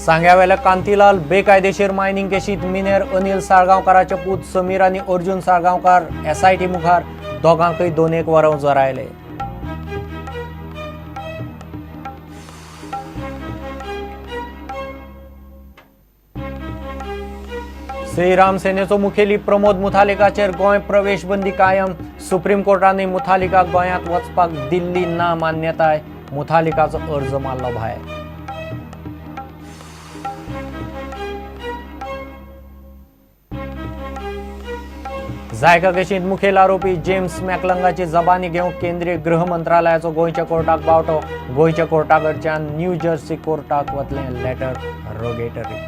सांग्यावेल्या कांतीलाल बेकायदेशीर मायनिंग केशीत मिनेर अनिल साळगांवकाराचे पूत समीर आणि अर्जुन साळगांवकार एसआयटी मुखार दोगांकय 2-1 वरां जोरायले. श्रीराम सेनेचो मुखेली प्रमोद मुथालिकाचेर गोंय प्रवेश बंदी कायम. सुप्रीम कोर्टाने मुथालिकाक गोंयांत वचपाक दिल्ली ना मान्यताय. मुथालिकाचो अर्ज मारलो भायर. जायका केशींत मुखेल आरोपी जेम्स मॅकलंगाची जबानी घेवंक केंद्रीय गृह मंत्रालयाचो गोंयच्या कोर्टाक बावटो. गोंयच्या कोर्टाकडच्यान न्यू जर्सी कोर्टाक वतलें लेटर रोगेटरी.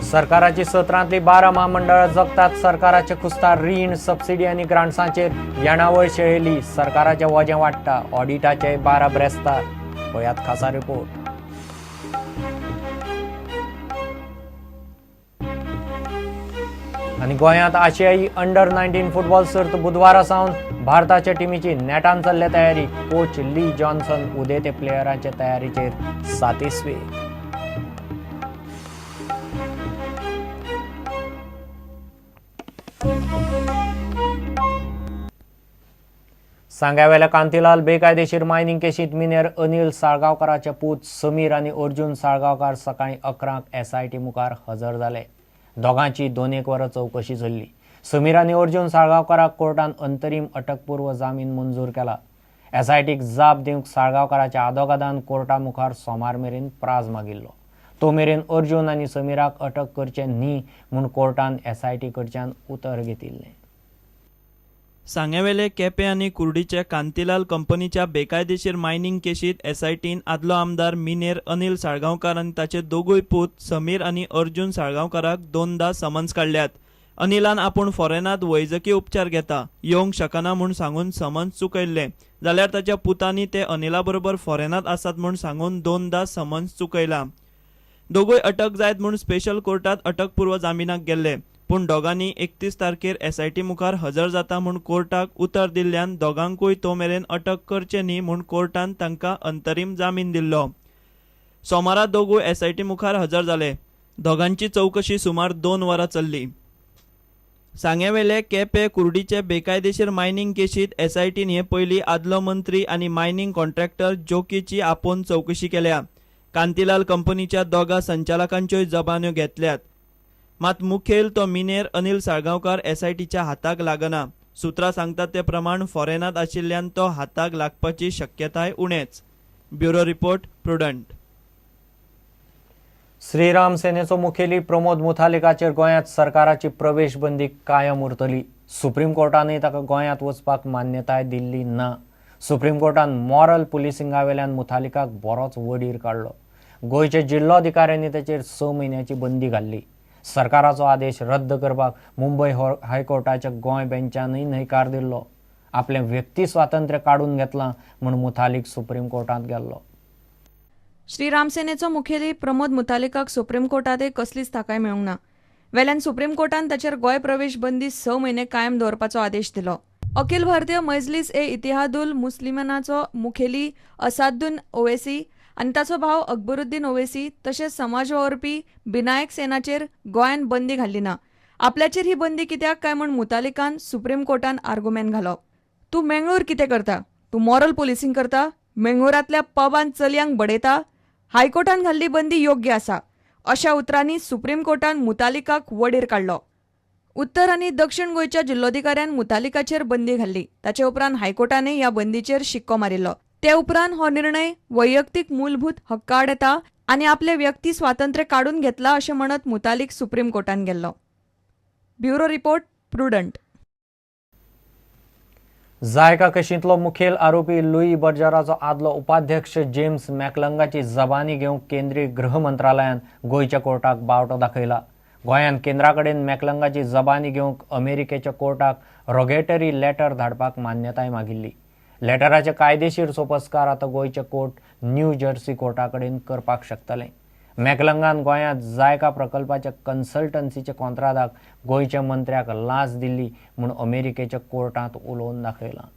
सरकाराची 17तली 12 महामंडळां जगतात. सरकाराचे खुस्तार रीण सबसिडी आनी ग्रांट्सांचेर येणावळ शेळयली. सरकाराचें वजें वाडटा. ऑडिटाचे 12 ब्रेस्तार. पळयात खासा रिपोर्ट. आनी गोंयांत आशियाई अंडर-19 फुटबॉल सर्त बुधवारा सावन भारताच्या टिमीची नेटान चल्ले तयारी. कोच ली जॉन्सन उदेते प्लेयरांचे तयारीचेर सातिस्वे. सांग्यावेल्या कांतीलाल बेकायदेशीर मायनिंग केशीत मिनेर अनिल साळगांवकाराचे पूत समीर आणि अर्जुन साळगांवकार सकाळी 11 एसआयटी मुखार हजर जाले. दोगांची 2-1 वरां चौकशी चल्ली. समीर आणि अर्जुन साळगांवकाराक कोर्टान अंतरीम अटकपूर्व जामीन मंजूर केला. एसआयटीक जाप दिवंक साळगांवकाराच्या आदोगादान कोर्टा मुखार सोमार मेरेन प्राज मागिल्लो. तो मेरेन अर्जुन आनी समीराक अटक करचें न्ही म्हूण कोर्टान एसआयटी कडच्यान उतर घेतिल्लें. सांग्यावेले केपें आनी कुर्डीचे कांतीलाल कंपनीच्या बेकायदेशीर मायनिंग केशीत एसआयटीन आदलो आमदार मिनेर अनिल साळगांवकार आनी ताचे दोगूय पूत समीर आनी अर्जुन साळगांवकाराक 2दा समन्स काडल्यात. अनिलान आपूण फॉरेनांत वैजकी उपचार घेता येवंक शकना म्हूण सांगून समन्स चुकयल्लें. जाल्यार ताच्या पुतांनी ते अनिला बरोबर फॉरेनांत आसात म्हूण सांगून 2दा समन्स चुकयला. दोगूय अटक जायत म्हूण स्पेशल कोर्टात अटकपूर्व जामिनाक गेल्ले. पूण दोगांनी 31 तारखेर एसआयटी मुखार हजर जाता म्हूण कोर्टाक उतर दिल्ल्यान दोगांकूय तो मेरेन अटक करचे न्ही म्हूण कोर्टान तांकां अंतरीम जामीन दिल्लो. सोमारा दोगूय एसआयटी मुखार हजर जाले. दोगांची चौकशी सुमार 2 वरां चल्ली. सांग्यावेले केपें कुर्डीचे बेकायदेशीर मायनिंग केशीत एसआयटीन हे पयलीं आदलो मंत्री आनी मायनिंग कॉन्ट्रॅक्टर जोकीची आपोवन चौकशी केल्या. कांतीलाल कंपनीच्या दोगा संचालकांच्योय जबान्यो घेतल्यात. मात मुखेल तो मिनेर अनिल साळगांवकार एसआयटीच्या हाताक लागना. सुत्रां सांगतात ते प्रमाण फॉरेनांत आशिल्ल्यान तो हाताक लागपाची शक्यताय उणेच. Bureau report Prudent. श्रीराम सेनेचो मुखेली प्रमोद मुथालिकाचेर गोंयांत सरकाराची प्रवेश बंदी कायम उरतली. सुप्रीम कोर्टानय ताका गोंयांत वचपाक मान्यताय दिल्ली ना. सुप्रीम कोर्टान मॉरल पुलिसिंगावेल्यान मुथालिकाक बरोच वडीर काडलो. गोंयचे जिल्लोधिकाऱ्यांनी ताचेर 6 म्हयन्याची बंदी घाल्ली. सरकाराचो आदेश रद्द करपाक मुंबय हायकोर्टाच्या गोंय बेंचानय न्हयकार दिल्लो. आपलें व्यक्ती स्वातंत्र्य काडून घेतलां म्हूण मुथालिक सुप्रीम कोर्टांत गेल्लो. श्रीराम सेनेचो मुखेली प्रमोद मुथालिकाक सुप्रीम कोर्टांतय कसलीच थाकाय मेळूंक ना. वेल्यान सुप्रीम कोर्टान ताचेर गोंय प्रवेश बंदी 6 म्हयने कायम दवरपाचो आदेश दिलो. अखिल भारतीय मजलीस ए इतिहादुल मुस्लिमानाचो मुखेली असादुद्दीन ओवैसी आनी ताचो भाव अकबरुद्दीन ओवैसी तशेंच समाज वावरपी बिनायक सेनाचेर गोंयान बंदी घाल्ली ना. आपल्याचेर ही बंदी कित्याक काय म्हूण मुतालिकान सुप्रीम कोर्टान आर्ग्युमेंट घालो. तूं मेंगळूर कितें करता? तूं मॉरल पुलिसिंग करता? मेंगळुरांतल्या पबांत चलयांक बडयता? हायकोर्टान घाल्ली बंदी योग्य आसा अशा उतरांनी सुप्रीम कोर्टान मुतालिकाक वडीर काडलो. उत्तर आनी दक्षिण गोंयच्या जिल्लोधिकाऱ्यान मुतालिकाचेर बंदी घाल्ली. ताचे उपरांत हायकोर्टानय ह्या बंदीचेर शिक्को मारिल्लो. ते उपरांत हो निर्णय वैयक्तीक मूलभूत हक्का आड येता आनी आपले व्यक्ती स्वातंत्र्य काडून घेतला अशें म्हणत मुतालिक सुप्रीम कोर्टान गेल्लो. Bureau report prudent. जायका केशींतलो मुखेल आरोपी लुई बर्जराचो आदलो उपाध्यक्ष जेम्स मॅकलंगाची जबानी घेवंक केंद्रीय गृह मंत्रालयान गोंयच्या कोर्टाक बावटो दाखयला. गोंयान केंद्रा कडेन मॅकलंगाची जबानी घेवंक अमेरिकेच्या कोर्टाक रोगेटरी लेटर धाडपाक मान्यताय मागिल्ली. लेटराचे कायदेशीर सोपस्कार आतां गोंयचे कोर्ट न्यू जर्सी कोर्टा कडेन करपाक शकतले. मॅकलंगान गोंयांत जायका प्रकल्पाच्या कन्सल्टन्सीचे कॉन्ट्रादाक गोंयच्या मंत्र्याक लाच दिल्ली म्हूण अमेरिकेच्या कोर्टांत उलोवन दाखयलां.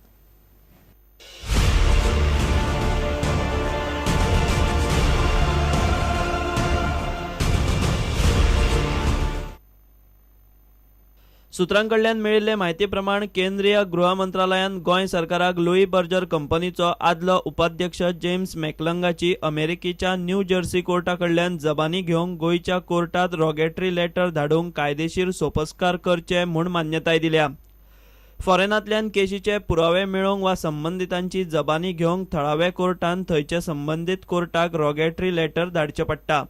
सुत्रांकडल्यान मेळिल्ले म्हायती प्रमाण केंद्रीय गृह मंत्रालयान गोंय सरकाराक लुई बर्जर कंपनीचो आदलो उपाध्यक्ष जेम्स मॅकलंगाची अमेरिकेच्या न्यू जर्सी कोर्टा कडल्यान जबानी घेवंक गोंयच्या कोर्टात रोगेटरी लेटर धाडूंक कायदेशीर सोपस्कार करचे म्हूण मान्यताय दिल्या. फॉरेनांतल्यान केशीचे पुरावे मेळोवंक वा संबंधितांची जबानी घेवंक थळाव्या कोर्टान थंयच्या संबंधीत कोर्टाक रोगेटरी लेटर धाडचें पडटा.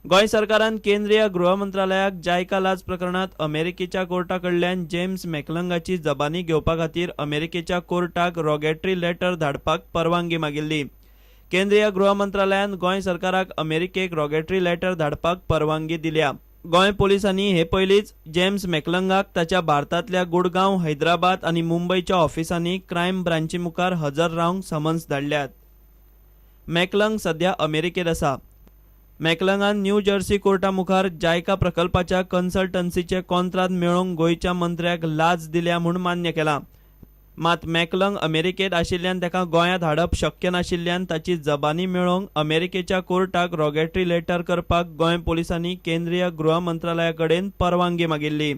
गोंय सरकारान केंद्रीय गृह मंत्रालयाक जायका लाच प्रकरणात अमेरिकेच्या कोर्टा कडल्यान जेम्स मॅकलंगाची जबानी घेवपा खातीर अमेरिकेच्या कोर्टाक रोगेटरी लेटर धाडपाक परवानगी मागिल्ली. केंद्रीय गृह मंत्रालयान गोंय सरकाराक अमेरिकेक रोगेटरी लेटर धाडपाक परवानगी दिल्या. गोंय पोलिसांनी हे पयलींच जेम्स मॅकलंगाक ताच्या भारतांतल्या गुडगांव, हैदराबाद आनी मुंबयच्या ऑफिसांनी क्रायम ब्रांची मुखार हजर रावंक समन्स धाडल्यात. मॅकलंग सध्या अमेरिकेत आसा. मॅकलंगान न्यू जर्सी कोर्टा मुखार जायका प्रकल्पाच्या कन्सल्टन्सीचे कॉन्ट्राद मेळोवंक गोंयच्या मंत्र्याक लाच दिल्या म्हूण मान्य केलां. मात मॅकलंग अमेरिकेत आशिल्ल्यान ताका गोंयांत हाडप शक्य नाशिल्ल्यान ताची जबानी मेळोवंक अमेरिकेच्या कोर्टाक रोगेटरी लेटर करपाक गोंय पोलिसांनी केंद्रीय गृह मंत्रालया कडेन परवानगी मागिल्ली.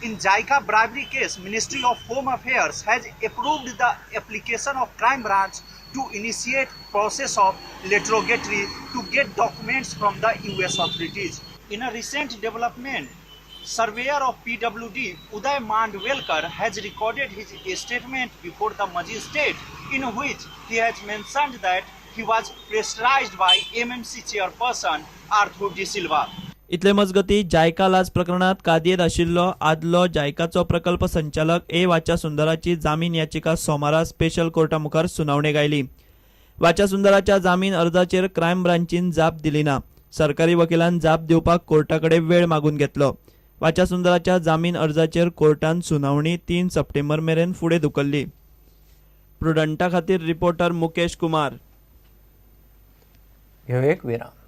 In JICA bribery case, Ministry of Home Affairs has approved the application of crime branch to initiate process of leterogatory to get documents from the US authorities. In a recent development, surveyor of PWD Uday Mandvelkar has recorded his statement before the magistrate in which he has mentioned that he was pressurized by MMC chairperson Arthur D. Silva. इतले मजगती JICA लाच प्रकरणात कादयेत आशिल्लो आदलो जायकाचो प्रकल्प संचालक ए वाचा सुंदराची जामीन याचिका सोमारा स्पेशल कोर्टा मुखार सुनावणेक आयली. वाचा सुंदराच्या जामीन अर्जाचेर क्रायम ब्रांचीन जाप दिली ना. सरकारी वकिलान जाप दिवपाक कोर्टाकडे वेळ मागून घेतलो. वाचा सुंदराच्या जामीन अर्जाचेर कोर्टान सुनावणी 3 सप्टेंबर मेरेन फुडें धुकल्ली. प्रुडंटा खातीर रिपोर्टर मुकेश कुमार. ह्यो एक विराम.